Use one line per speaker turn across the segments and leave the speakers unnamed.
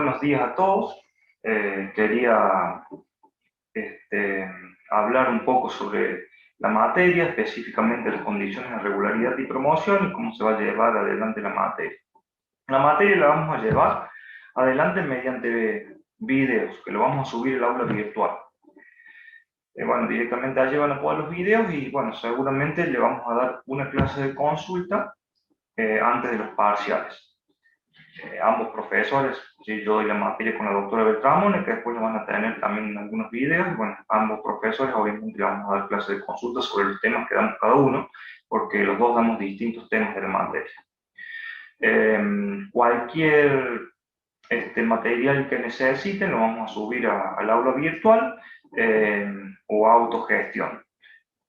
buenos días a todos. Quería hablar un poco sobre la materia, específicamente las condiciones de regularidad y promoción y cómo se va a llevar adelante la materia. La materia la vamos a llevar adelante mediante videos, que lo vamos a subir al aula virtual. Bueno, directamente allí van a poder los videos y bueno, seguramente le vamos a dar una clase de consulta antes de los parciales. Ambos profesores, ¿sí? Yo doy la materia con la doctora Beltramone, que después lo van a tener también en algunos videos. Bueno, ambos profesores obviamente le vamos a dar clases de consulta sobre los temas que damos cada uno, porque los dos damos distintos temas de la materia. Cualquier material que necesiten lo vamos a subir al aula virtual o autogestión.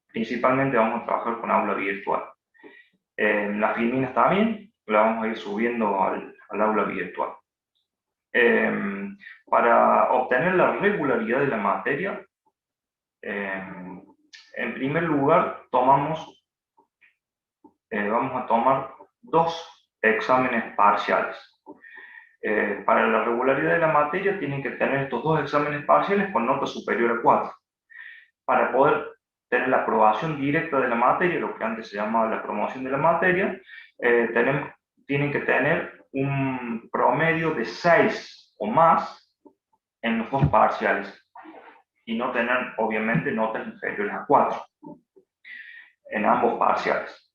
Principalmente vamos a trabajar con aula virtual. Las filminas también la vamos a ir subiendo al aula virtual. Para obtener la regularidad de la materia, en primer lugar vamos a tomar dos exámenes parciales. Para la regularidad de la materia tienen que tener estos dos exámenes parciales con nota superior a 4. Para poder tener la aprobación directa de la materia, lo que antes se llamaba la promoción de la materia, tienen que tener un promedio de 6 o más en los dos parciales y no tener, obviamente, notas inferiores a 4 en ambos parciales.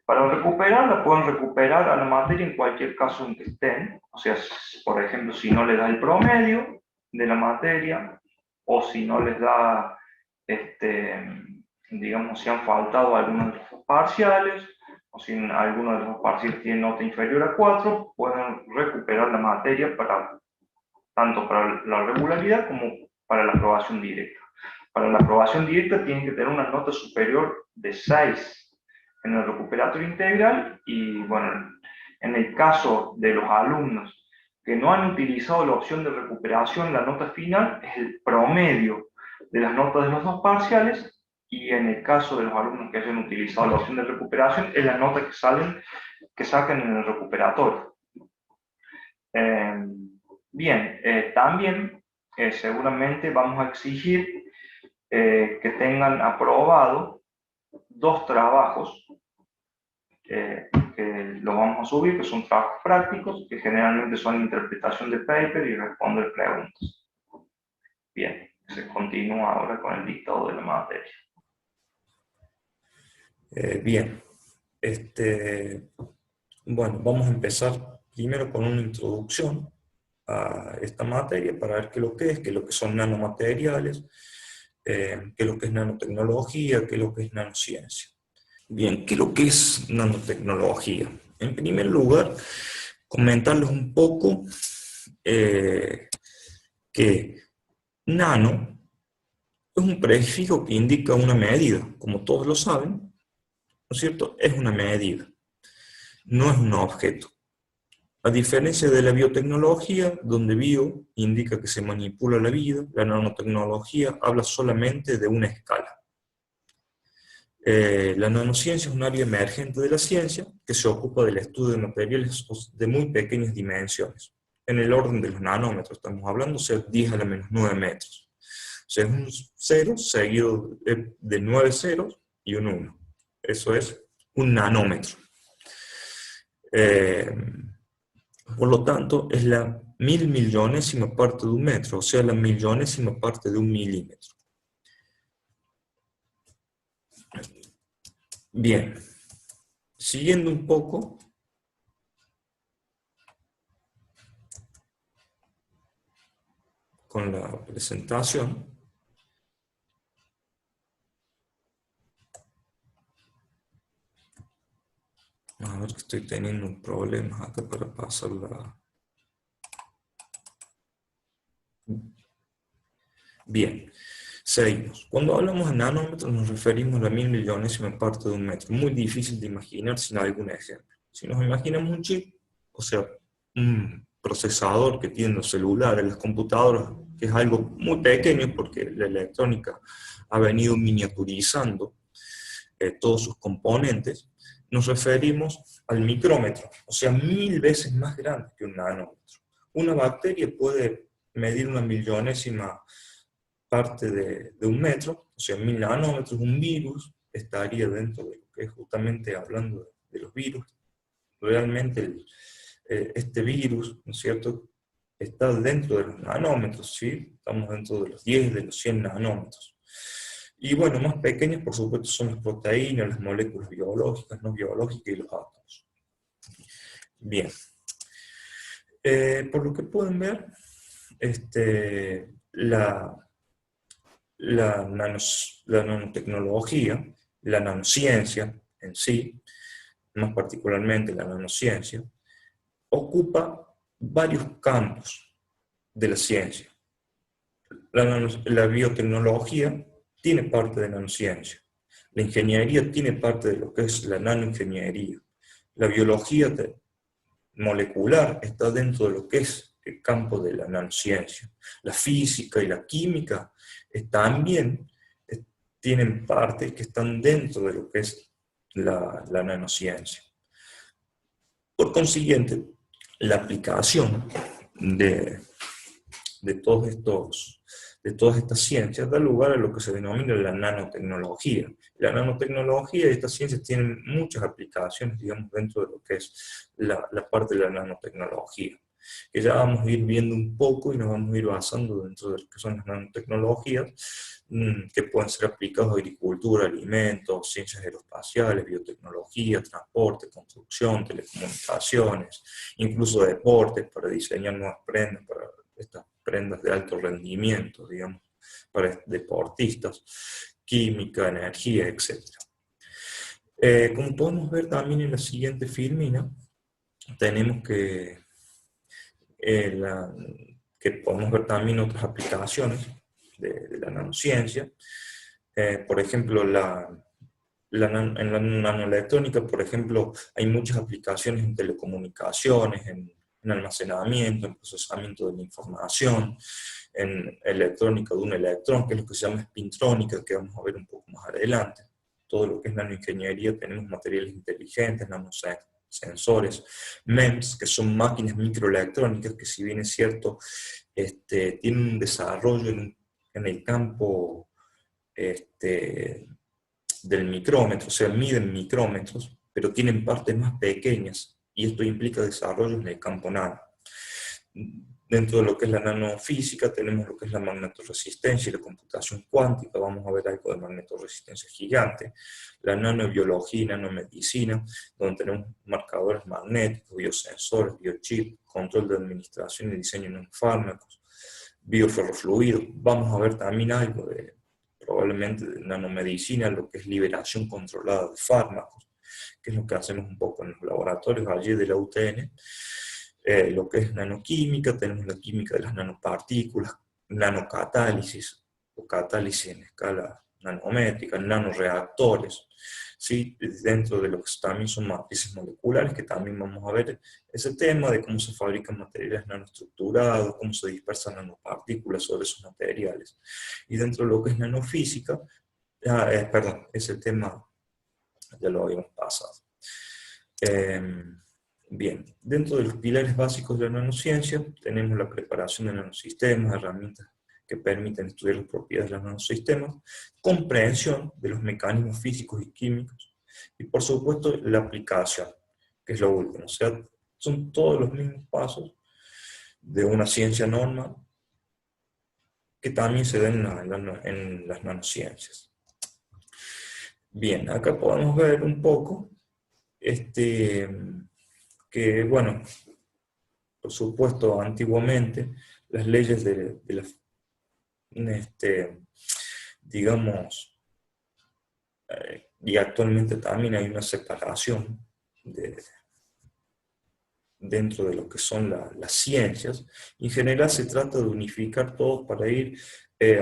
Para recuperarla, pueden recuperar a la materia en cualquier caso en que estén. O sea, por ejemplo, si no les da el promedio de la materia, o si no les da, digamos, si han faltado algunos de los parciales, o si alguno de los parciales tiene nota inferior a 4, pueden recuperar la materia tanto para la regularidad como para la aprobación directa. Para la aprobación directa tienen que tener una nota superior de 6 en el recuperatorio integral y, bueno, en el caso de los alumnos que no han utilizado la opción de recuperación, la nota final es el promedio de las notas de los dos parciales, y en el caso de los alumnos que hayan utilizado la opción de recuperación es la nota que sacan en el recuperatorio. Bien, también seguramente vamos a exigir que tengan aprobado 2 trabajos que los vamos a subir, que son trabajos prácticos, que generalmente son interpretación de paper y responder preguntas. Bien, se continúa ahora con el dictado de la materia.
Bien, bueno, vamos a empezar primero con una introducción a esta materia para ver qué es lo que son nanomateriales, qué es lo que es nanotecnología, qué es lo que es nanociencia. Bien, ¿qué es lo que es nanotecnología? En primer lugar, comentarles un poco que nano es un prefijo que indica una medida, como todos lo saben, ¿no es cierto? Es una medida, no es un objeto. A diferencia de la biotecnología, donde bio indica que se manipula la vida, la nanotecnología habla solamente de una escala. La nanociencia es un área emergente de la ciencia que se ocupa del estudio de materiales de muy pequeñas dimensiones. En el orden de los nanómetros estamos hablando, o sea, 10 a la menos 9 metros. O sea, es un 0 seguido de 9 ceros y un 1. Eso es un nanómetro. Por lo tanto, es la 1000.000.000ª parte de un metro, o sea, la 1000.000ª parte de un milímetro. Bien, siguiendo un poco con la presentación, a ver que estoy teniendo problemas acá para pasarla. Bien, seguimos. Cuando hablamos de nanómetros nos referimos a la 1000.000.000ª parte de un metro. Muy difícil de imaginar sin algún ejemplo. Si nos imaginamos un chip, o sea, un procesador que tiene los celulares, las computadoras, que es algo muy pequeño porque la electrónica ha venido miniaturizando todos sus componentes, nos referimos al micrómetro, o sea, 1000 veces más grande que un nanómetro. una bacteria puede medir una millonésima parte de un metro, o sea, 1000 nanómetros. Un virus estaría dentro de lo que es, justamente hablando de los virus. Realmente este virus, ¿no es cierto?, está dentro de los nanómetros, ¿sí? Estamos dentro de los 10, de los 100 nanómetros. Y bueno, más pequeñas, por supuesto, son las proteínas, las moléculas biológicas, no biológicas y los átomos. Bien. Por lo que pueden ver, la nanotecnología, la nanociencia en sí, más particularmente la nanociencia, ocupa varios campos de la ciencia. La biotecnología tiene parte de nanociencia. La ingeniería tiene parte de lo que es la nanoingeniería. La biología molecular está dentro de lo que es el campo de la nanociencia. La física y la química también tienen partes que están dentro de lo que es la nanociencia. Por consiguiente, la aplicación de todas estas ciencias da lugar a lo que se denomina la nanotecnología. La nanotecnología y estas ciencias tienen muchas aplicaciones, digamos, dentro de lo que es la parte de la nanotecnología, que ya vamos a ir viendo un poco y nos vamos a ir basando dentro de lo que son las nanotecnologías, que pueden ser aplicadas a agricultura, alimentos, ciencias aeroespaciales, biotecnología, transporte, construcción, telecomunicaciones, incluso deportes, para diseñar nuevas prendas, para estas prendas de alto rendimiento, digamos, para deportistas, química, energía, etc. Como podemos ver también en la siguiente filmina, tenemos que podemos ver también otras aplicaciones de la nanociencia. Por ejemplo, en la nanoelectrónica, por ejemplo, hay muchas aplicaciones en telecomunicaciones, en almacenamiento, en procesamiento de la información, en electrónica de un electrón, que es lo que se llama espintrónica, que vamos a ver un poco más adelante. Todo lo que es nanoingeniería, tenemos materiales inteligentes, nanosensores, MEMS, que son máquinas microelectrónicas, que si bien es cierto, tienen un desarrollo en el campo del micrómetro, o sea, miden micrómetros, pero tienen partes más pequeñas, y esto implica desarrollos en el campo nano. Dentro de lo que es la nanofísica tenemos lo que es la magnetoresistencia y la computación cuántica. Vamos a ver algo de magnetoresistencia gigante. La nanobiología y nanomedicina, donde tenemos marcadores magnéticos, biosensores, biochips, control de administración y diseño de fármacos, bioferrofluidos. Vamos a ver también algo probablemente de nanomedicina, lo que es liberación controlada de fármacos, que es lo que hacemos un poco en los laboratorios allí de la UTN. Lo que es nanoquímica, tenemos la química de las nanopartículas, nanocatálisis, o catálisis en escala nanométrica, nanoreactores, ¿sí? Dentro de lo que también son matrices moleculares, que también vamos a ver ese tema de cómo se fabrican materiales nanoestructurados, cómo se dispersan nanopartículas sobre esos materiales. Y dentro de lo que es nanofísica, perdón, ese tema ya lo habíamos pasado. Bien, dentro de los pilares básicos de la nanociencia tenemos la preparación de nanosistemas, herramientas que permiten estudiar las propiedades de los nanosistemas, comprensión de los mecanismos físicos y químicos, y por supuesto la aplicación, que es lo último. O sea, son todos los mismos pasos de una ciencia normal que también se den en las nanociencias. Bien, acá podemos ver un poco que, bueno, por supuesto, antiguamente las leyes digamos, y actualmente también hay una separación dentro de lo que son las ciencias. En general se trata de unificar todo para ir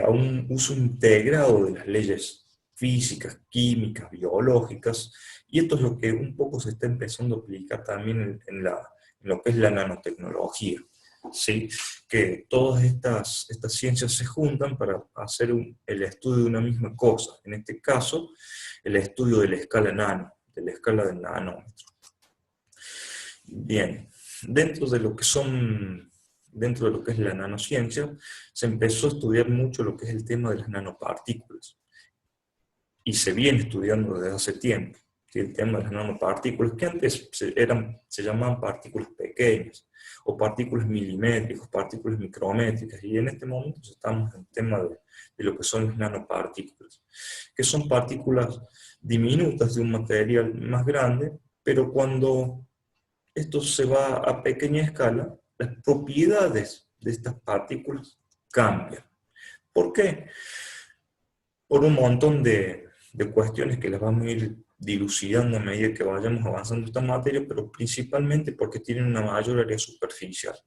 a un uso integrado de las leyes físicas, químicas, biológicas, y esto es lo que un poco se está empezando a aplicar también en lo que es la nanotecnología, ¿sí? Que todas estas ciencias se juntan para hacer el estudio de una misma cosa, en este caso, el estudio de la escala nano, de la escala del nanómetro. Bien, dentro de lo que son dentro de lo que es la nanociencia, se empezó a estudiar mucho lo que es el tema de las nanopartículas. Y se viene estudiando desde hace tiempo, ¿sí? El tema de las nanopartículas, que antes se llamaban partículas pequeñas, o partículas milimétricas, partículas micrométricas, y en este momento estamos en el tema de lo que son las nanopartículas, que son partículas diminutas de un material más grande, pero cuando esto se va a pequeña escala, las propiedades de estas partículas cambian. ¿Por qué? Por un montón de cuestiones que las vamos a ir dilucidando a medida que vayamos avanzando esta materia, pero principalmente porque tienen una mayor área superficial.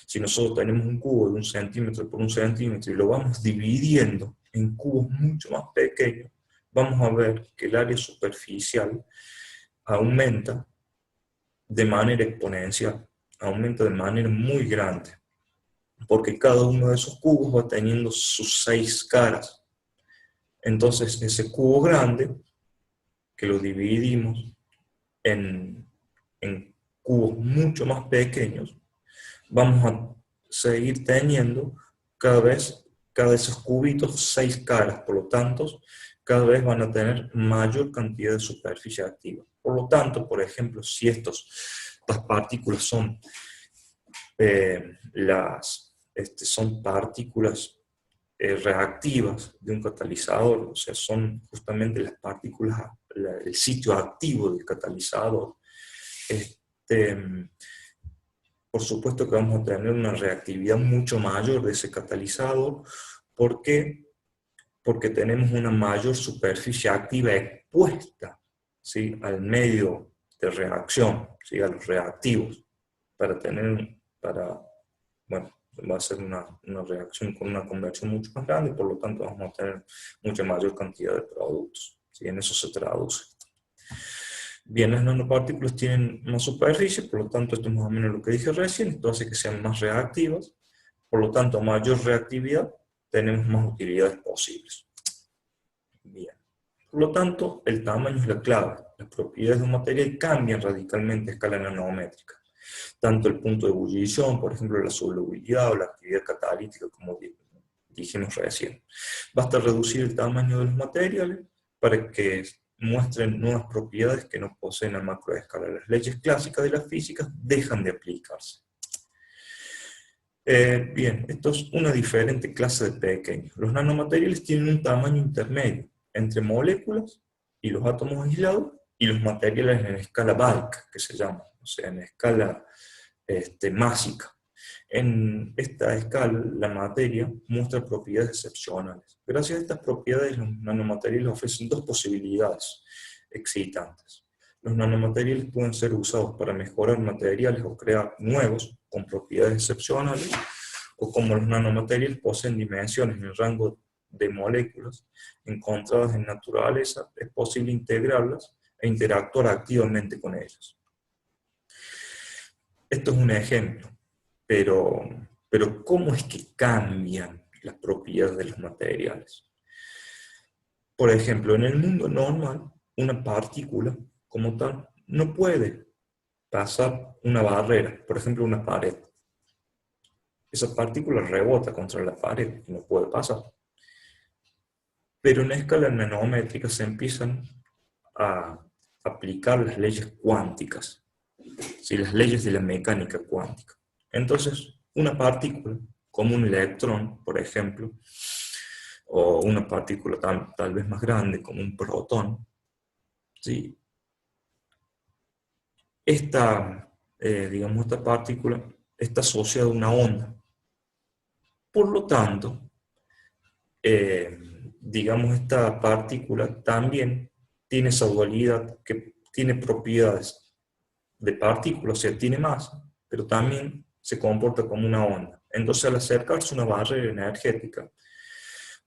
Si nosotros tenemos un cubo de 1 centímetro por 1 centímetro y lo vamos dividiendo en cubos mucho más pequeños, vamos a ver que el área superficial aumenta de manera exponencial, aumenta de manera muy grande, porque cada uno de esos cubos va teniendo sus 6 caras. Entonces ese cubo grande, que lo dividimos en cubos mucho más pequeños, vamos a seguir teniendo cada de esos cubitos 6 caras, por lo tanto, cada vez van a tener mayor cantidad de superficie activa. Por lo tanto, por ejemplo, si estas partículas son, son partículas reactivas de un catalizador, o sea, son justamente las partículas, el sitio activo del catalizador, por supuesto que vamos a tener una reactividad mucho mayor de ese catalizador. ¿Por qué? Porque tenemos una mayor superficie activa expuesta, ¿sí?, al medio de reacción, ¿sí?, a los reactivos, bueno, va a ser una reacción con una conversión mucho más grande, por lo tanto vamos a tener mucha mayor cantidad de productos, ¿sí? En eso se traduce. Bien, las nanopartículas tienen más superficie, por lo tanto esto es más o menos lo que dije recién, esto hace que sean más reactivas, por lo tanto a mayor reactividad tenemos más utilidades posibles. Bien. Por lo tanto, el tamaño es la clave. Las propiedades de un material cambian radicalmente a escala nanométrica. Tanto el punto de ebullición, por ejemplo, la solubilidad o la actividad catalítica, como dijimos recién. Basta reducir el tamaño de los materiales para que muestren nuevas propiedades que no poseen a macroescala. Las leyes clásicas de la física dejan de aplicarse. Bien, esto es una diferente clase de pequeños. Los nanomateriales tienen un tamaño intermedio entre moléculas y los átomos aislados y los materiales en escala bulk, que se llama, o sea, en escala másica. En esta escala, la materia muestra propiedades excepcionales. Gracias a estas propiedades, los nanomateriales ofrecen dos posibilidades excitantes. Los nanomateriales pueden ser usados para mejorar materiales o crear nuevos con propiedades excepcionales, o como los nanomateriales poseen dimensiones en el rango de moléculas encontradas en naturaleza, es posible integrarlas e interactuar activamente con ellas. Esto es un ejemplo, pero ¿cómo es que cambian las propiedades de los materiales? Por ejemplo, en el mundo normal, una partícula como tal no puede pasar una barrera, por ejemplo una pared. Esa partícula rebota contra la pared y no puede pasar. Pero en escala nanométrica se empiezan a aplicar las leyes cuánticas, ¿sí?, las leyes de la mecánica cuántica. Entonces, una partícula, como un electrón, por ejemplo, o una partícula tal vez más grande, como un protón, ¿sí?, esta partícula está asociada a una onda. Por lo tanto, esta partícula también tiene esa dualidad que tiene propiedades de partícula, o sea, tiene masa, pero también se comporta como una onda. Entonces, al acercarse a una barrera energética,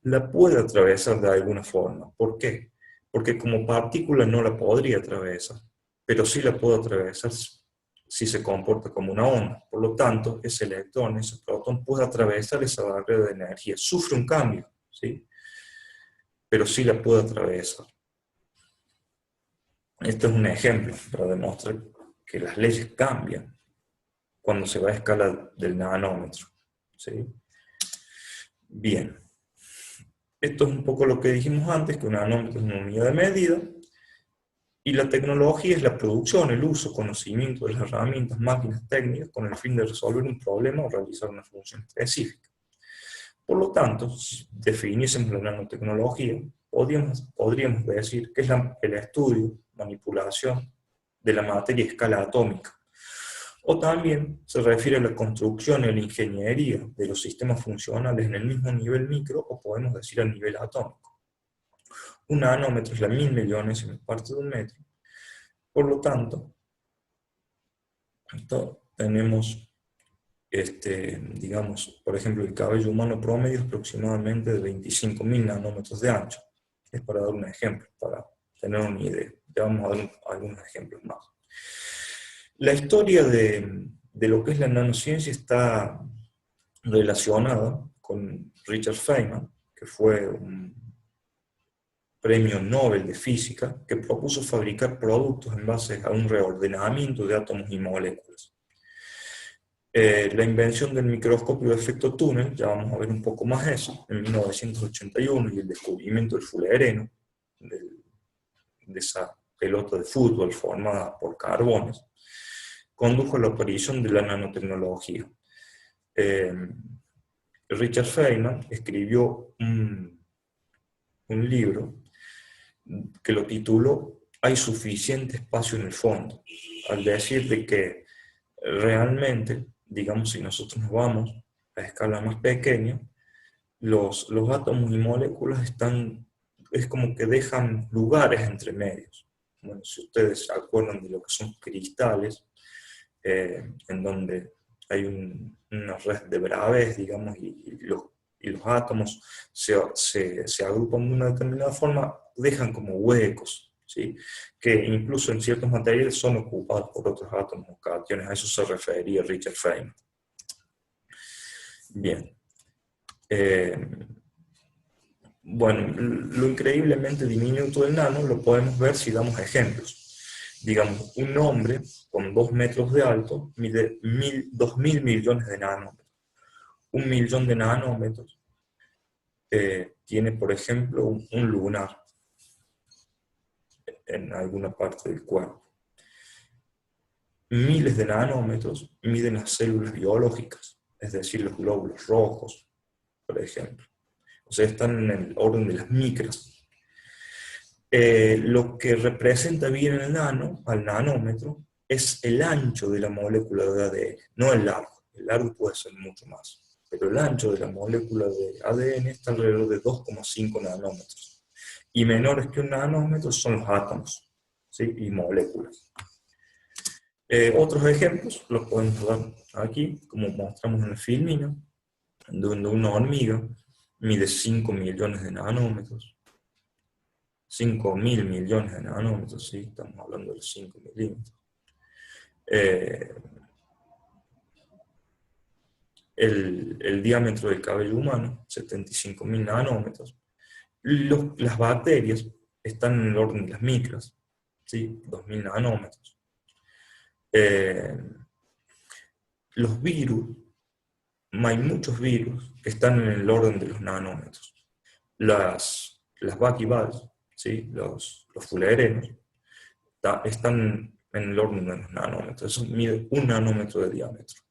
la puede atravesar de alguna forma. ¿Por qué? Porque como partícula no la podría atravesar, pero sí la puede atravesar si se comporta como una onda. Por lo tanto, ese electrón, ese protón, puede atravesar esa barrera de energía. Sufre un cambio, ¿sí?, pero sí la puede atravesar. Este es un ejemplo para demostrar que las leyes cambian. cuando se va a escala del nanómetro, ¿sí? Bien, esto es un poco lo que dijimos antes, que un nanómetro es una unidad de medida, y la tecnología es la producción, el uso, conocimiento de las herramientas, máquinas técnicas, con el fin de resolver un problema o realizar una función específica. Por lo tanto, si definiésemos la nanotecnología, podríamos decir que es el estudio, manipulación de la materia a escala atómica. O también se refiere a la construcción y la ingeniería de los sistemas funcionales en el mismo nivel micro, o podemos decir a nivel atómico. Un nanómetro es la 1000 millonésima parte de un metro. Por lo tanto, tenemos, digamos, por ejemplo, el cabello humano promedio es aproximadamente de 25.000 nanómetros de ancho. Es para dar un ejemplo, para tener una idea. Ya vamos a dar algunos ejemplos más. La historia de lo que es la nanociencia está relacionada con Richard Feynman, que fue un premio Nobel de Física, que propuso fabricar productos en base a un reordenamiento de átomos y moléculas. La invención del microscopio de efecto túnel, ya vamos a ver un poco más eso, en 1981, y el descubrimiento del fulereno, de esa pelota de fútbol formada por carbones, condujo a la aparición de la nanotecnología. Richard Feynman escribió un libro que lo tituló "Hay suficiente espacio en el fondo", al decir de que realmente, digamos, si nosotros nos vamos a escala más pequeña, los átomos y moléculas es como que dejan lugares entre medios. Bueno, si ustedes se acuerdan de lo que son cristales, en donde hay una red de Bravais, digamos, y los átomos se agrupan de una determinada forma, dejan como huecos, ¿sí? Que incluso en ciertos materiales son ocupados por otros átomos o cationes. A eso se refería Richard Feynman. Bien. Bueno, lo increíblemente diminuto del nano lo podemos ver si damos ejemplos. Digamos, un hombre con 2 metros de alto mide 2.000 millones de nanómetros. 1 millón de nanómetros tiene, por ejemplo, un lunar en alguna parte del cuerpo. Miles de nanómetros miden las células biológicas, es decir, los glóbulos rojos, por ejemplo. O sea, están en el orden de las micras. Lo que representa bien el al nanómetro, es el ancho de la molécula de ADN, no el largo. El largo puede ser mucho más, pero el ancho de la molécula de ADN está alrededor de 2,5 nanómetros. Y menores que un nanómetro son los átomos, ¿sí? Y moléculas. Otros ejemplos los podemos dar aquí, como mostramos en el filmino, donde una hormiga mide 5 millones de nanómetros. 5.000 millones de nanómetros, ¿sí? Estamos hablando de los 5 milímetros. El diámetro del cabello humano, 75.000 nanómetros. Las bacterias están en el orden de las micras, ¿sí? 2.000 nanómetros. Los virus, hay muchos virus que están en el orden de los nanómetros. Las Bacillus, ¿sí? Los fulerenos, están en el orden de los nanómetros. Eso mide 1 nanómetro de diámetro.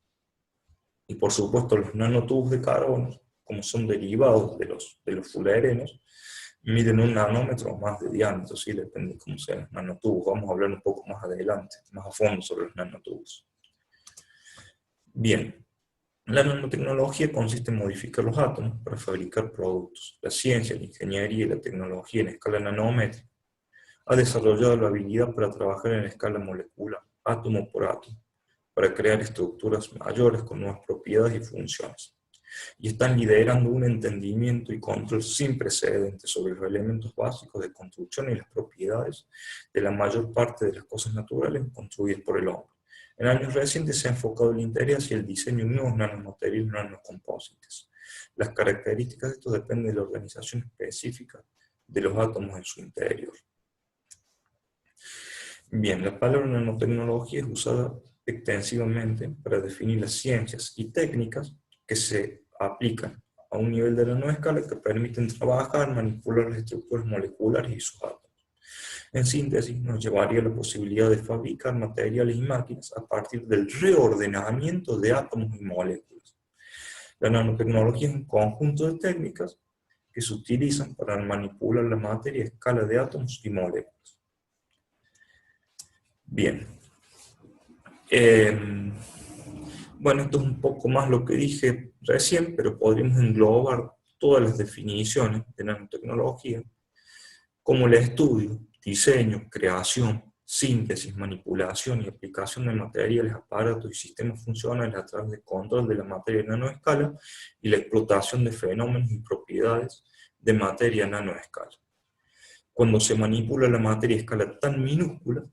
Y por supuesto los nanotubos de carbono, como son derivados de los fulerenos, miden 1 nanómetro o más de diámetro, ¿sí? Depende de cómo sean los nanotubos. Vamos a hablar un poco más adelante, más a fondo sobre los nanotubos. Bien, la nanotecnología consiste en modificar los átomos para fabricar productos. La ciencia, la ingeniería y la tecnología en escala nanómetrica ha desarrollado la habilidad para trabajar en escala molecular, átomo por átomo, para crear estructuras mayores con nuevas propiedades y funciones. Y están liderando un entendimiento y control sin precedentes sobre los elementos básicos de construcción y las propiedades de la mayor parte de las cosas naturales construidas por el hombre. En años recientes se ha enfocado el interés hacia el diseño de nuevos nanomateriales y nanocomposites. Las características de esto dependen de la organización específica de los átomos en su interior. Bien, la palabra nanotecnología es usada extensivamente para definir las ciencias y técnicas que se aplican a un nivel de la nanoescala que permiten trabajar, manipular las estructuras moleculares y sus átomos. En síntesis, nos llevaría a la posibilidad de fabricar materiales y máquinas a partir del reordenamiento de átomos y moléculas. La nanotecnología es un conjunto de técnicas que se utilizan para manipular la materia a escala de átomos y moléculas. Bien. Bueno, esto es un poco más lo que dije recién, pero podríamos englobar todas las definiciones de nanotecnología como el estudio, diseño, creación, síntesis, manipulación y aplicación de materiales, aparatos y sistemas funcionales a través del control de la materia a nanoescala y la explotación de fenómenos y propiedades de materia a nanoescala. Cuando se manipula la materia a escala tan minúscula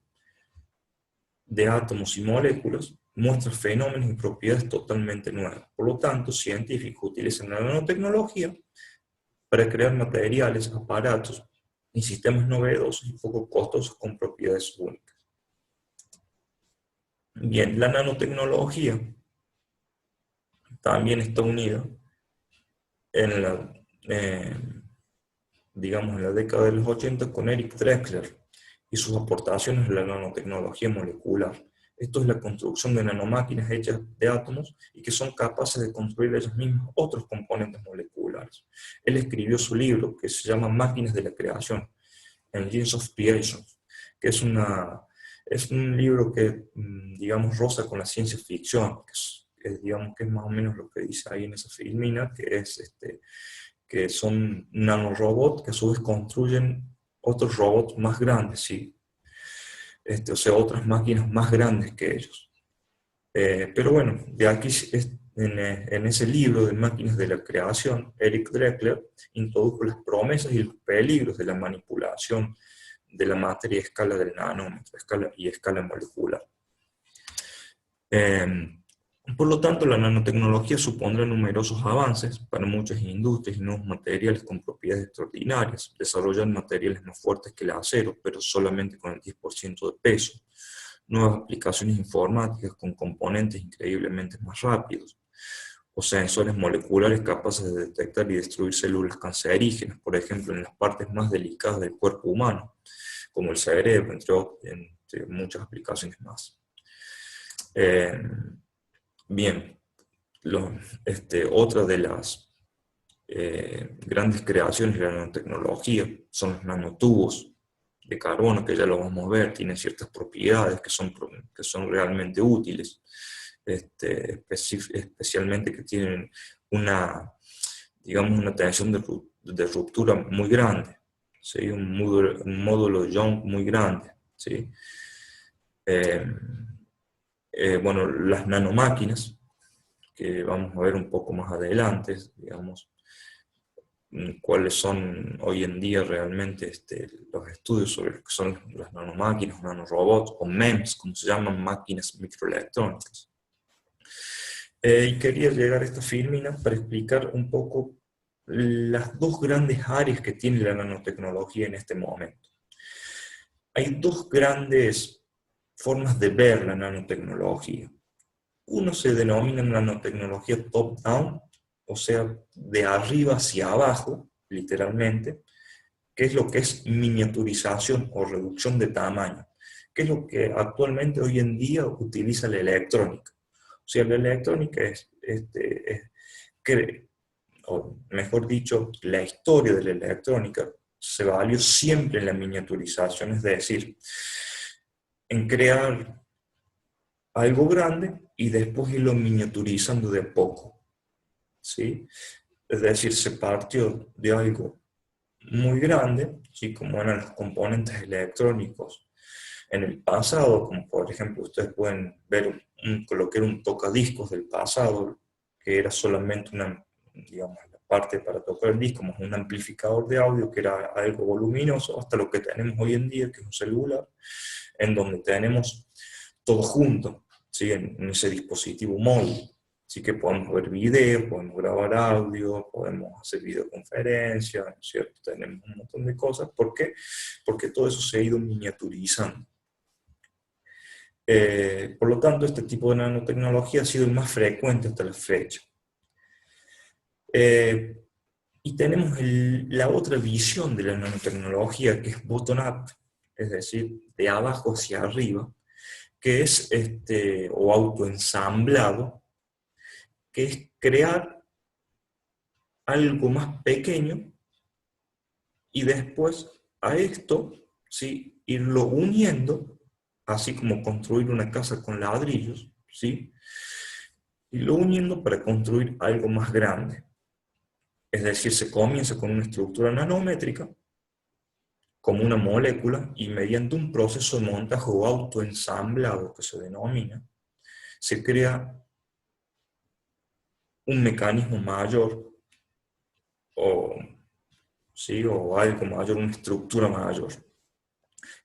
de átomos y moléculas, muestra fenómenos y propiedades totalmente nuevas. Por lo tanto, científicos utilizan la nanotecnología para crear materiales, aparatos y sistemas novedosos y poco costosos con propiedades únicas. Bien, la nanotecnología también está unida en la, digamos, en la década de los 80 con Eric Drexler y sus aportaciones a la nanotecnología molecular. Esto es la construcción de nanomáquinas hechas de átomos y que son capaces de construir ellas mismas otros componentes moleculares. Él escribió su libro que se llama Máquinas de la Creación, Engines of Creation, que es un libro que, digamos, roza con la ciencia ficción, digamos que es más o menos lo que dice ahí en esa filmina, que son nanorobots que a su vez construyen otros robots más grandes, ¿sí? O sea, otras máquinas más grandes que ellos. Pero bueno, de aquí, en ese libro de Máquinas de la Creación, Eric Drexler introdujo las promesas y los peligros de la manipulación de la materia a escala del nanómetro y escala molecular. Por lo tanto, la nanotecnología supondrá numerosos avances para muchas industrias y nuevos materiales con propiedades extraordinarias, desarrollar materiales más fuertes que el acero, pero solamente con el 10% de peso, nuevas aplicaciones informáticas con componentes increíblemente más rápidos, o sensores moleculares capaces de detectar y destruir células cancerígenas, por ejemplo, en las partes más delicadas del cuerpo humano, como el cerebro, entre muchas aplicaciones más. Bien, otra de las grandes creaciones de la nanotecnología son los nanotubos de carbono, que ya lo vamos a ver, tienen ciertas propiedades que son realmente útiles, especialmente que tienen digamos, una tensión de ruptura muy grande, ¿sí? Un módulo Young muy grande, ¿sí? Bueno, las nanomáquinas, que vamos a ver un poco más adelante, digamos, cuáles son hoy en día realmente los estudios sobre lo que son las nanomáquinas, nanorobots, o MEMS, como se llaman, máquinas microelectrónicas. Y quería llegar a esta filmina para explicar un poco las dos grandes áreas que tiene la nanotecnología en este momento. Hay dos grandes formas de ver la nanotecnología. Uno se denomina nanotecnología top-down, o sea, de arriba hacia abajo, literalmente, que es lo que es miniaturización o reducción de tamaño, que es lo que actualmente hoy en día utiliza la electrónica. O sea, la electrónica o mejor dicho, la historia de la electrónica se valió siempre en la miniaturización, es decir, en crear algo grande y después irlo miniaturizando de a poco, ¿sí? Es decir, se partió de algo muy grande, ¿sí? Como eran los componentes electrónicos en el pasado, como por ejemplo ustedes pueden ver lo que era un tocadiscos del pasado, que era solamente digamos, la parte para tocar el disco, más un amplificador de audio, que era algo voluminoso, hasta lo que tenemos hoy en día, que es un celular, en donde tenemos todo junto, ¿sí? En ese dispositivo móvil. Así que podemos ver videos, podemos grabar audio, podemos hacer videoconferencias, ¿no es cierto? Tenemos un montón de cosas. ¿Por qué? Porque todo eso se ha ido miniaturizando. Por lo tanto, este tipo de nanotecnología ha sido el más frecuente hasta la fecha. Y tenemos la otra visión de la nanotecnología, que es bottom-up, es decir, de abajo hacia arriba, que es o autoensamblado, que es crear algo más pequeño y después a esto, ¿sí?, irlo uniendo, así como construir una casa con ladrillos, ¿sí?, irlo uniendo para construir algo más grande. Es decir, se comienza con una estructura nanométrica, como una molécula, y mediante un proceso de montaje o autoensamblado, que se denomina, se crea un mecanismo mayor, ¿sí?, o algo mayor, una estructura mayor.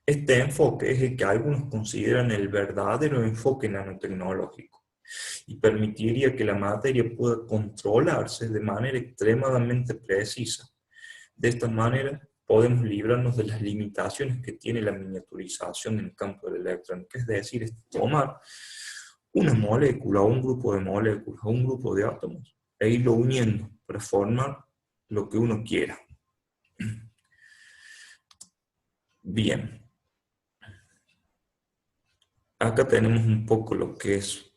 Este enfoque es el que algunos consideran el verdadero enfoque nanotecnológico y permitiría que la materia pueda controlarse de manera extremadamente precisa. De esta manera podemos librarnos de las limitaciones que tiene la miniaturización en el campo de la electrónica, es decir, es tomar una molécula o un grupo de moléculas o un grupo de átomos e irlo uniendo para formar lo que uno quiera. Bien. Acá tenemos un poco lo que es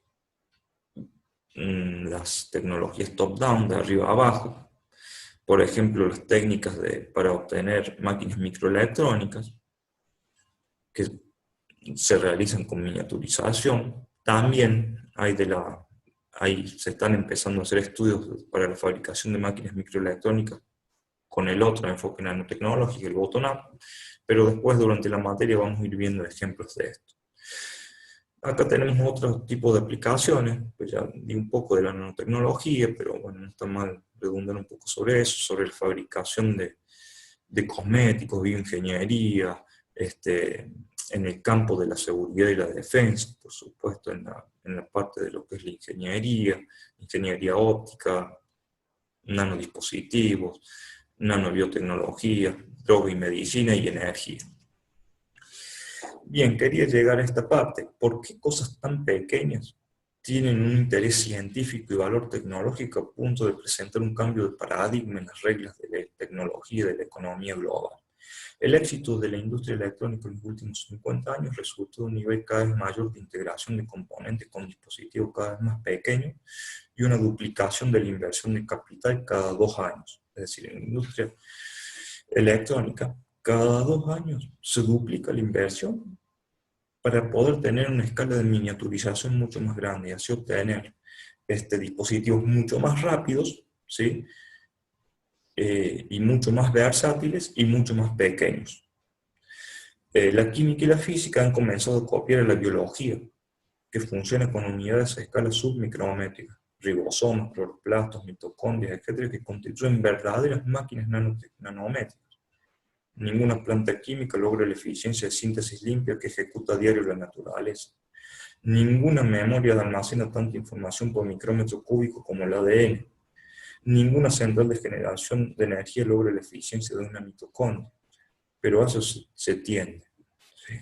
las tecnologías top-down, de arriba a abajo. Por ejemplo, las técnicas para obtener máquinas microelectrónicas, que se realizan con miniaturización. También se están empezando a hacer estudios para la fabricación de máquinas microelectrónicas con el otro enfoque nanotecnológico, el bottom-up, pero después durante la materia vamos a ir viendo ejemplos de esto. Acá tenemos otro tipo de aplicaciones, pues ya di un poco de la nanotecnología, pero bueno, no está mal redundar un poco sobre eso, sobre la fabricación de cosméticos, bioingeniería, en el campo de la seguridad y la defensa, por supuesto, en la parte de lo que es la ingeniería óptica, nanodispositivos, nanobiotecnología, droga y medicina y energía. Bien, quería llegar a esta parte. ¿Por qué cosas tan pequeñas tienen un interés científico y valor tecnológico a punto de presentar un cambio de paradigma en las reglas de la tecnología y de la economía global? El éxito de la industria electrónica en los últimos 50 años resultó de un nivel cada vez mayor de integración de componentes con dispositivos cada vez más pequeños y una duplicación de la inversión de capital cada 2 años. Es decir, en la industria electrónica, cada 2 años se duplica la inversión para poder tener una escala de miniaturización mucho más grande y así obtener dispositivos mucho más rápidos, ¿sí?, y mucho más versátiles y mucho más pequeños. La química y la física han comenzado a copiar a la biología, que funciona con unidades a escala submicrométrica, ribosomas, cloroplastos, mitocondrias, etcétera, que constituyen verdaderas máquinas nanométricas. Ninguna planta química logra la eficiencia de síntesis limpia que ejecuta a diario la naturaleza. Ninguna memoria almacena tanta información por micrómetro cúbico como el ADN. Ninguna central de generación de energía logra la eficiencia de una mitocondria, pero a eso se tiende. ¿Sí?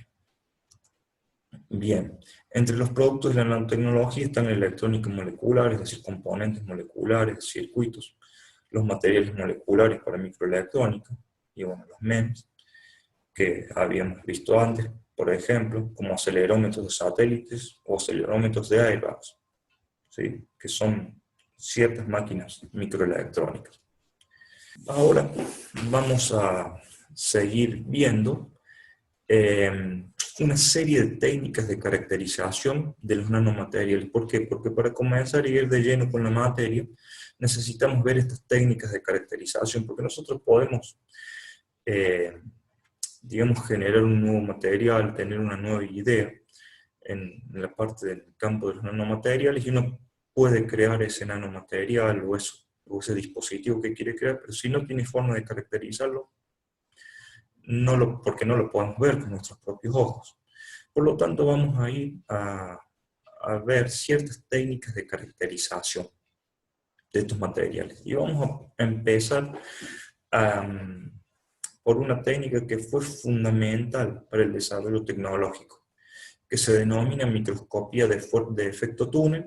Bien, entre los productos de la nanotecnología están la electrónica molecular, es decir, componentes moleculares, circuitos, los materiales moleculares para microelectrónica, y bueno, los MEMS, que habíamos visto antes, por ejemplo, como acelerómetros de satélites o acelerómetros de airbags, ¿sí?, que son ciertas máquinas microelectrónicas. Ahora vamos a seguir viendo una serie de técnicas de caracterización de los nanomateriales. ¿Por qué? Porque para comenzar a ir de lleno con la materia, necesitamos ver estas técnicas de caracterización, porque nosotros podemos, digamos, generar un nuevo material, tener una nueva idea en la parte del campo de los nanomateriales, y uno puede crear ese nanomaterial o ese dispositivo que quiere crear, pero si no tiene forma de caracterizarlo, porque no lo podemos ver con nuestros propios ojos. Por lo tanto, vamos a ir a ver ciertas técnicas de caracterización de estos materiales. Y vamos a empezar por una técnica que fue fundamental para el desarrollo tecnológico, que se denomina microscopía de efecto túnel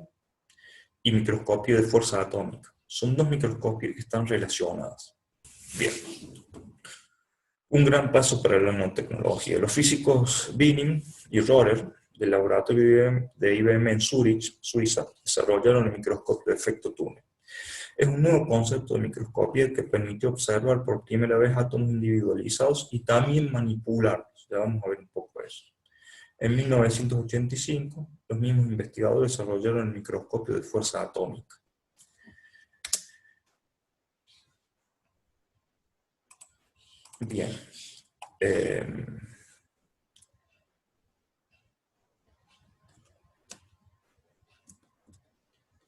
y microscopía de fuerza atómica. Son dos microscopias que están relacionadas. Bien. Un gran paso para la nanotecnología. Los físicos Binning y Rohrer, del laboratorio de IBM en Zúrich, Suiza, desarrollaron el microscopio de efecto túnel. Es un nuevo concepto de microscopía que permite observar por primera vez átomos individualizados y también manipularlos. Ya vamos a ver un poco eso. En 1985, los mismos investigadores desarrollaron el microscopio de fuerza atómica. Bien.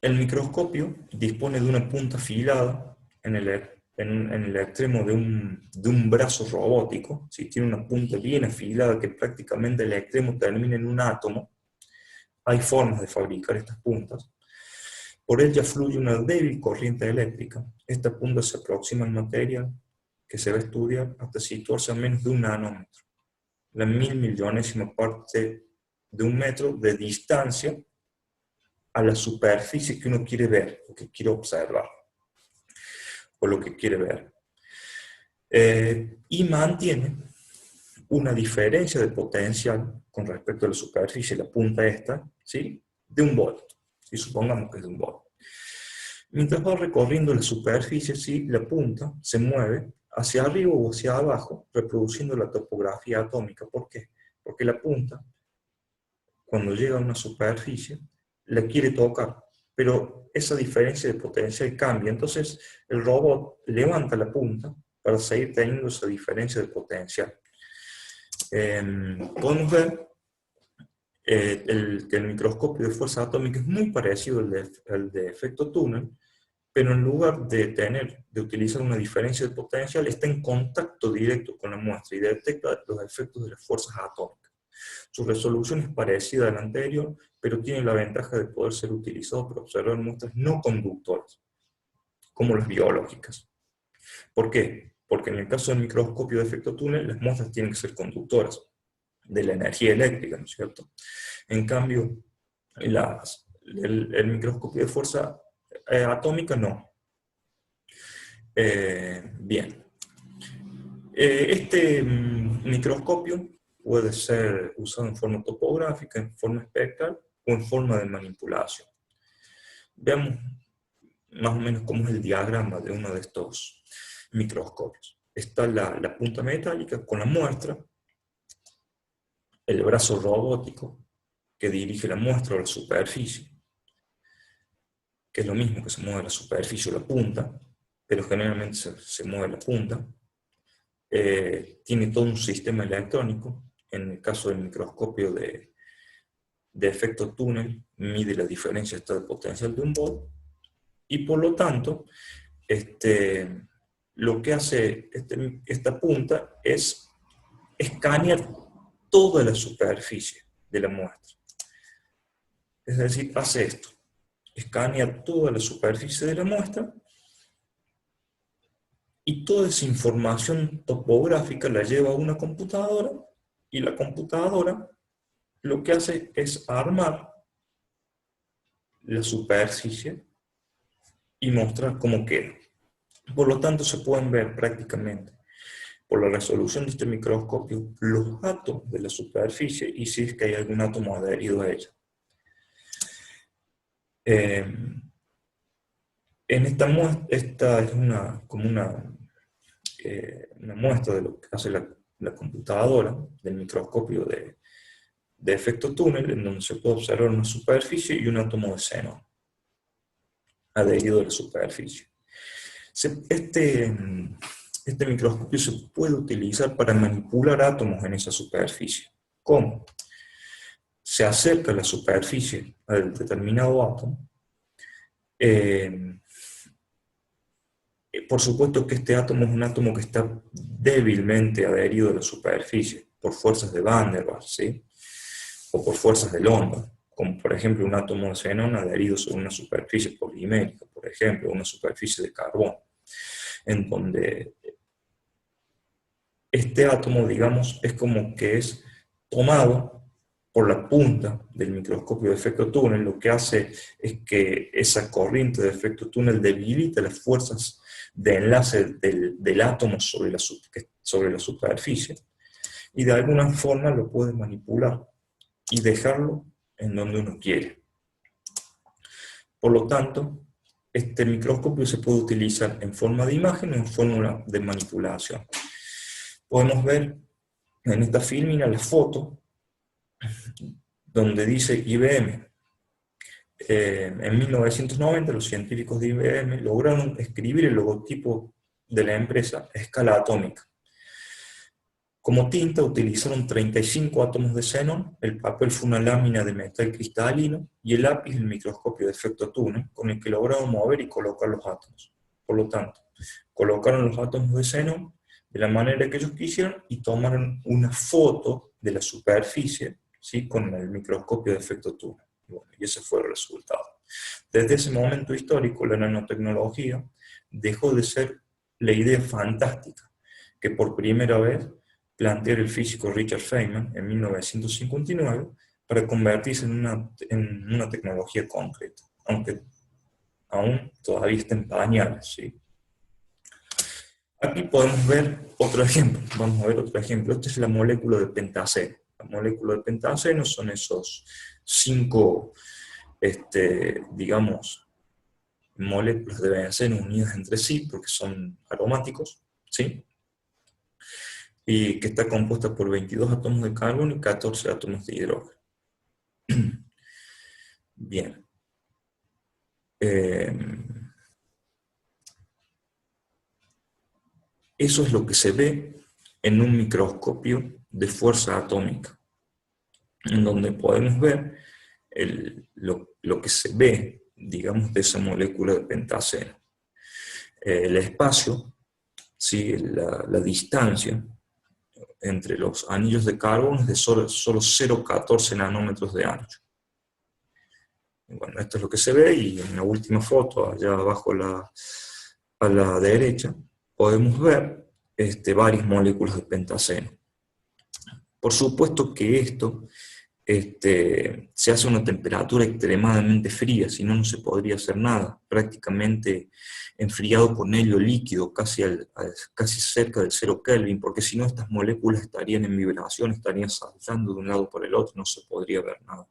El microscopio dispone de una punta afilada en el extremo de un brazo robótico. ¿Sí? Tiene una punta bien afilada que prácticamente el extremo termina en un átomo. Hay formas de fabricar estas puntas. Por ella fluye una débil corriente eléctrica. Esta punta se aproxima al material que se va a estudiar hasta situarse a menos de 1 nanómetro, la 1000.000.000ª parte de 1 metro de distancia a la superficie que uno quiere ver, o que quiere observar, o lo que quiere ver. Y mantiene una diferencia de potencial con respecto a la superficie, la punta esta, ¿sí? De 1 volt. Y supongamos que es de 1 volt. Mientras va recorriendo la superficie, ¿sí? La punta se mueve hacia arriba o hacia abajo, reproduciendo la topografía atómica. ¿Por qué? Porque la punta, cuando llega a una superficie, la quiere tocar, pero esa diferencia de potencial cambia. Entonces el robot levanta la punta para seguir teniendo esa diferencia de potencial. Podemos ver que el microscopio de fuerza atómica es muy parecido al de efecto túnel, pero en lugar de utilizar una diferencia de potencial, está en contacto directo con la muestra y detecta los efectos de las fuerzas atómicas. Su resolución es parecida a la anterior, pero tiene la ventaja de poder ser utilizado para observar muestras no conductoras, como las biológicas. ¿Por qué? Porque en el caso del microscopio de efecto túnel, las muestras tienen que ser conductoras de la energía eléctrica, ¿no es cierto? En cambio, el microscopio de fuerza atómica no. Bien. Este microscopio puede ser usado en forma topográfica, en forma espectral o en forma de manipulación. Veamos más o menos cómo es el diagrama de uno de estos microscopios. Está la punta metálica con la muestra, el brazo robótico que dirige la muestra a la superficie, que es lo mismo que se mueve la superficie o la punta, pero generalmente se mueve la punta. Tiene todo un sistema electrónico. En el caso del microscopio de efecto túnel, mide la diferencia de potencial de 1 volt, y por lo tanto, lo que hace esta punta es escanear toda la superficie de la muestra. Es decir, hace esto, escanea toda la superficie de la muestra, y toda esa información topográfica la lleva a una computadora, y la computadora lo que hace es armar la superficie y mostrar cómo queda. Por lo tanto, se pueden ver prácticamente, por la resolución de este microscopio, los átomos de la superficie y si es que hay algún átomo adherido a ella. En esta muestra, esta es como una muestra de lo que hace la computadora del microscopio de efecto túnel, en donde se puede observar una superficie y un átomo de xenón adherido a la superficie. Este microscopio se puede utilizar para manipular átomos en esa superficie. ¿Cómo? Se acerca la superficie al determinado átomo. Por supuesto que este átomo es un átomo que está débilmente adherido a la superficie, por fuerzas de Van der Waals, ¿sí? O por fuerzas de London, como por ejemplo un átomo de xenón adherido sobre una superficie polimérica, por ejemplo, una superficie de carbón, en donde este átomo, digamos, es como que es tomado por la punta del microscopio de efecto túnel, lo que hace es que esa corriente de efecto túnel debilita las fuerzas de enlace del átomo sobre la superficie, y de alguna forma lo puede manipular y dejarlo en donde uno quiere. Por lo tanto, este microscopio se puede utilizar en forma de imagen o en forma de manipulación. Podemos ver en esta filmina la foto donde dice IBM. En 1990 los científicos de IBM lograron escribir el logotipo de la empresa a escala atómica. Como tinta utilizaron 35 átomos de xenón, el papel fue una lámina de metal cristalino y el lápiz el microscopio de efecto túnel con el que lograron mover y colocar los átomos. Por lo tanto, colocaron los átomos de xenón de la manera que ellos quisieron y tomaron una foto de la superficie, ¿sí?, con el microscopio de efecto túnel. Y ese fue el resultado. Desde ese momento histórico, la nanotecnología dejó de ser la idea fantástica que por primera vez planteó el físico Richard Feynman en 1959 para convertirse en una tecnología concreta, aunque aún todavía está en pañales, ¿sí? Aquí podemos ver otro ejemplo. Vamos a ver otro ejemplo. Esta es la molécula de pentaceno. La molécula de pentaceno son esos 5, digamos, moléculas de benceno unidas entre sí porque son aromáticos, ¿sí? Y que está compuesta por 22 átomos de carbono y 14 átomos de hidrógeno. Bien. Eso es lo que se ve en un microscopio de fuerza atómica, en donde podemos ver lo que se ve, digamos, de esa molécula de pentaceno. El espacio, ¿sí?, la distancia entre los anillos de carbono es de solo 0,14 nanómetros de ancho. Bueno, esto es lo que se ve, y en la última foto, allá abajo a la derecha, podemos ver varias moléculas de pentaceno. Por supuesto que esto se hace a una temperatura extremadamente fría, si no, no se podría hacer nada, prácticamente enfriado con helio líquido, casi cerca del 0 Kelvin, porque si no estas moléculas estarían en vibración, estarían saltando de un lado por el otro, no se podría ver nada.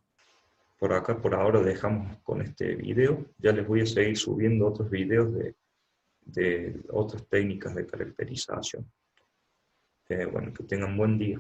Por acá, por ahora, dejamos con este video. Ya les voy a seguir subiendo otros videos de otras técnicas de caracterización. Bueno, que tengan buen día.